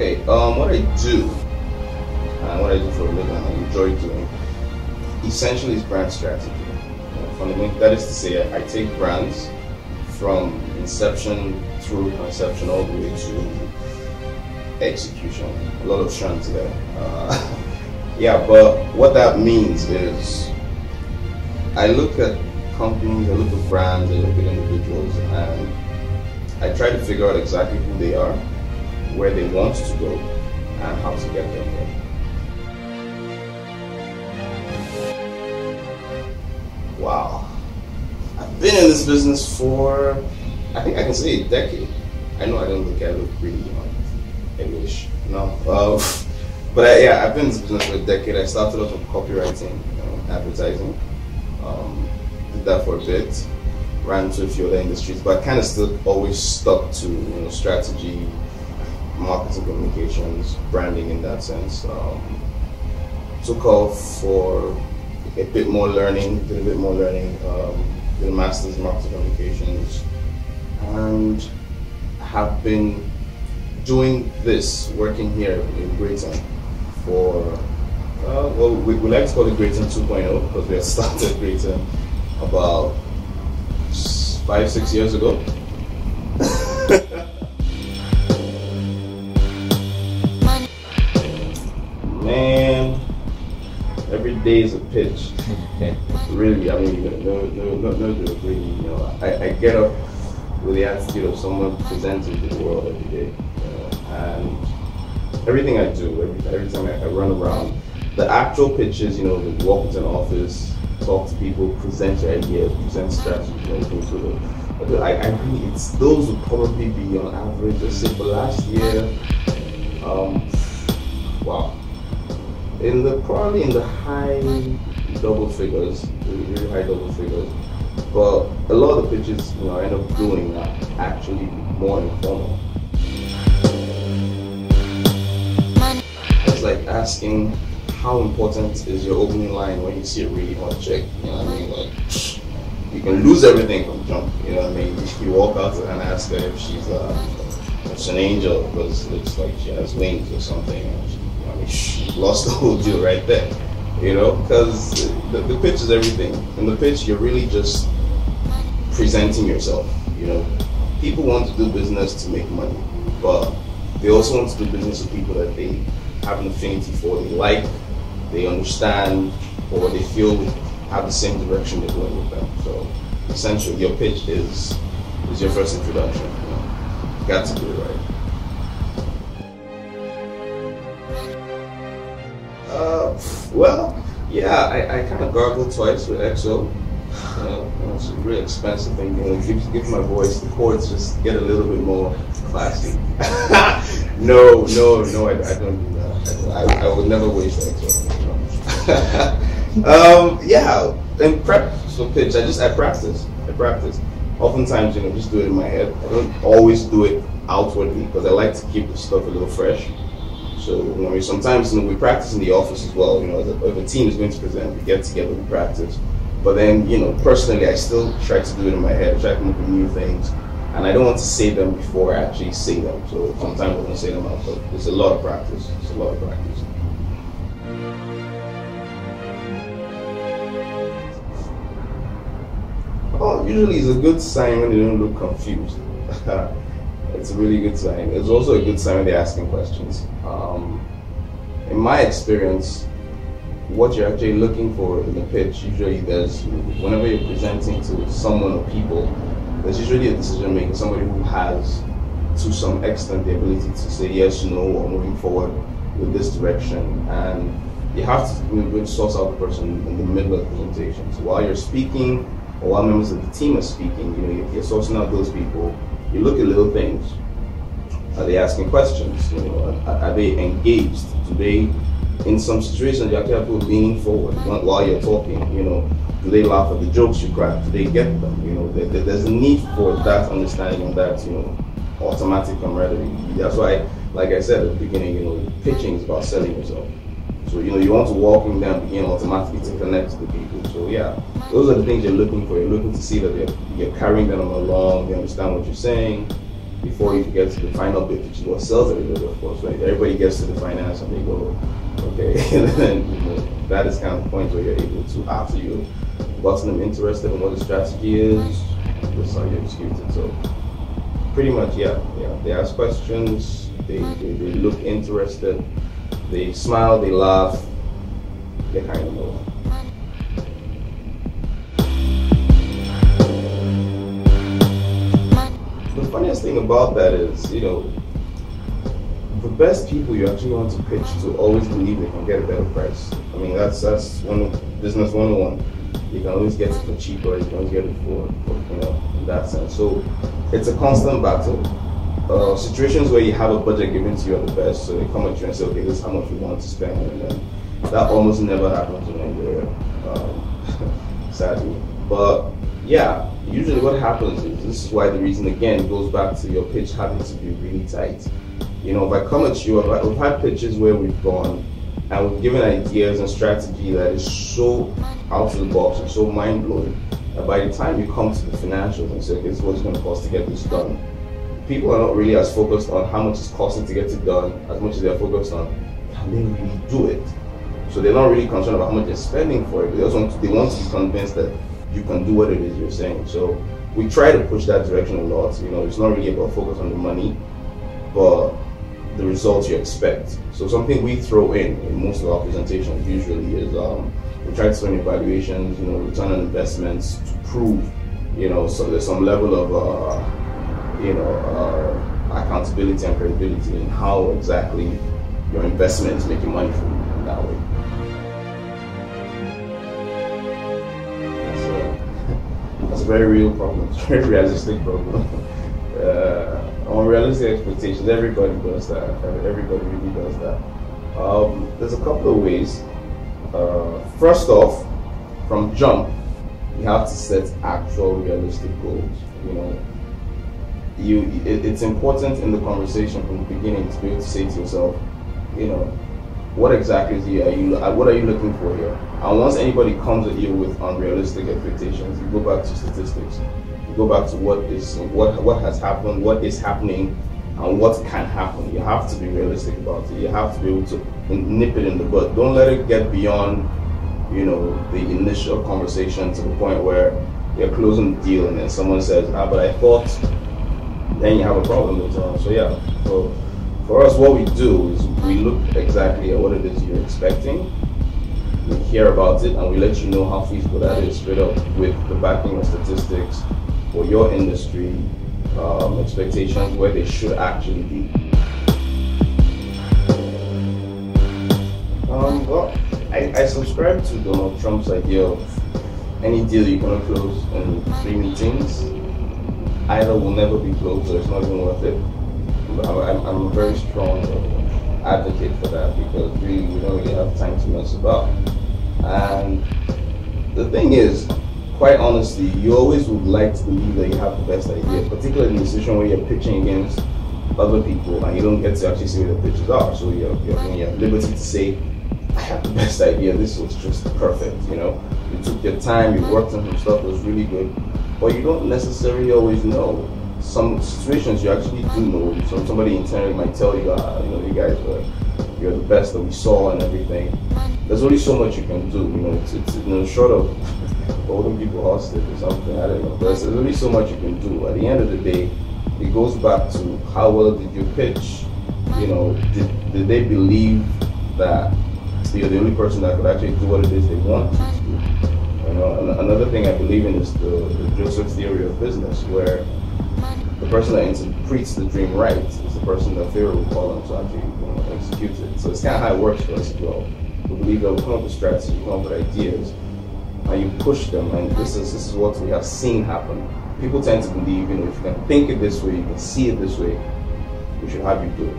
Okay, what I do and what I do for a living and I enjoy doing essentially is brand strategy. Fundamentally, that is to say, I take brands from inception through conception all the way to execution. A lot of strands there. Yeah, but what that means is I look at companies, I look at brands, I look at individuals, and I try to figure out exactly who they are, where they want to go, and how to get them there. Wow. I've been in this business for, I think I can say, a decade. I know I don't look at it really young. I wish. No. But yeah, I've been in this business for a decade. I started off with copywriting, advertising. Did that for a bit. Ran into a few other industries, but I kind of still always stuck to strategy, marketing, communications, branding in that sense. Took off for a bit more learning, did a bit more learning, did a master's in marketing communications, and have been doing this, working here in Gr8an for, well, we like to call it Gr8an 2.0 because we had started Gr8an about 5-6 years ago. Man, every day is a pitch. Really, I mean, no joke, really. I get up with the attitude of someone presenting to the world every day, and everything I do, every time I run around, the actual pitches, walk into an office, talk to people, present your ideas, present strategies, everything to them. I agree, those would probably be on average, let's say for last year, wow, probably in the high double figures, really high double figures. But a lot of the pitches, I end up doing are actually more informal. It's like asking, how important is your opening line when you see a really hot chick? You know what I mean? Like, you can lose everything from jump. You know what I mean? You walk out and ask her if she's an angel because it looks like she has wings or something. She lost the whole deal right there. Because the pitch is everything. In the pitch, you're really just presenting yourself. People want to do business to make money, but they also want to do business with people that they have an affinity for, they like, they understand, or they feel have the same direction they're going with them. So essentially, your pitch is your first introduction. You got to do it right. Well, yeah, I kind of gargled twice with EXO. It's a really expensive thing. Give my voice, the chords just get a little bit more classy. No, I don't do that. I would never waste EXO. Yeah, and prep for pitch. I practice. Oftentimes, just do it in my head. I don't always do it outwardly because I like to keep the stuff a little fresh. So, sometimes we practice in the office as well. If a team is going to present, we get together, we practice. But then, personally, I still try to do it in my head, try to come up with new things. And I don't want to say them before I actually say them. So sometimes I don't say them out, but it's a lot of practice. Oh, usually it's a good sign when they don't look confused. It's a really good sign. It's also a good sign when they're asking questions. In my experience, what you're actually looking for in the pitch, usually whenever you're presenting to someone or people, there's usually a decision maker, somebody who has, to some extent, the ability to say yes, no, or moving forward with this direction. And you have to source out the person in the middle of the presentation. So while you're speaking, or while members of the team are speaking, you're sourcing out those people. You look at little things. Are they asking questions? Are they engaged? Do they, in some situations, you actually have people leaning forward while you're talking? Do they laugh at the jokes you crack? Do they get them? There's a need for that understanding and that, automatic camaraderie. That's why, like I said at the beginning, pitching is about selling yourself. So, you want to walk in there and begin automatically to connect to the people. So, yeah, those are the things you're looking for. You're looking to see that you're carrying them along, they understand what you're saying, before you get to the final bit, which is what sells everybody, of course, right? Everybody gets to the finance and they go, okay, and then that is kind of the point where you're able to, after you've gotten them interested in what the strategy is, that's how you execute it. So pretty much, yeah. They ask questions, they look interested, they smile, they laugh, they kind of know. The funniest thing about that is, the best people you actually want to pitch to always believe they can get a better price. I mean, that's business 101. You can always get it for cheaper, you can always get it for in that sense. So it's a constant battle. Situations where you have a budget given to you are the best, so they come at you and say, okay, this is how much we want to spend, and then that almost never happens in Nigeria, sadly. But yeah, usually what happens is, this is why the reason again goes back to your pitch having to be really tight. If I come at you, we've had pitches where we've gone and we've given ideas and strategy that is so out of the box and so mind blowing that by the time you come to the financials and say, okay, this is what it's going to cost to get this done, people are not really as focused on how much it's costing to get it done as much as they're focused on can they really do it. So they're not really concerned about how much they're spending for it. They want to be convinced that you can do what it is you're saying. So we try to push that direction a lot. It's not really about focus on the money, but the results you expect. So something we throw in most of our presentations usually is we try to throw in evaluations, return on investments to prove, so there's some level of accountability and credibility in how exactly your investment is making money for you in that way. That's a very real problem. It's a very realistic problem. Unrealistic expectations, everybody does that. Everybody really does that. There's a couple of ways. First off, from jump, you have to set actual realistic goals. It's important in the conversation from the beginning to be able to say to yourself, what exactly what are you looking for here? And once anybody comes at you with unrealistic expectations, you go back to statistics. You go back to what has happened, what is happening, and what can happen. You have to be realistic about it. You have to be able to nip it in the bud. Don't let it get beyond, the initial conversation to the point where you're closing the deal and then someone says, but I thought, then you have a problem later on. So yeah, so for us, what we do is we look exactly at what it is you're expecting, we hear about it, and we let you know how feasible that is straight up with the backing of statistics for your industry, expectations, where they should actually be. Well, I subscribe to Donald Trump's idea of any deal you cannot close in 3 meetings either will never be closed or it's not even worth it. I'm a very strong advocate for that, because really we don't really have time to mess about. And the thing is, quite honestly, you always would like to believe that you have the best idea, particularly in a situation where you're pitching against other people and you don't get to actually see where the pitches are. So you have liberty to say, I have the best idea, this was just perfect, You took your time, you worked on some stuff that was really good, but you don't necessarily always know. Some situations you actually do know. So somebody internally might tell you, you guys you're the best that we saw and everything. There's only so much you can do, it's short of holding people hostage or something, I don't know. There's only so much you can do. At the end of the day, it goes back to how well did you pitch? Did they believe that you're the only person that could actually do what it is they want you to do? Another thing I believe in is the Joseph theory of business, where the person that interprets the dream right is the person that Pharaoh will call on to actually execute it. So it's kind of how it works for us as well. We believe that we come up with strategy, we come up with ideas, and you push them, and this is what we have seen happen. People tend to believe, if you can think it this way, you can see it this way, we should have you do it.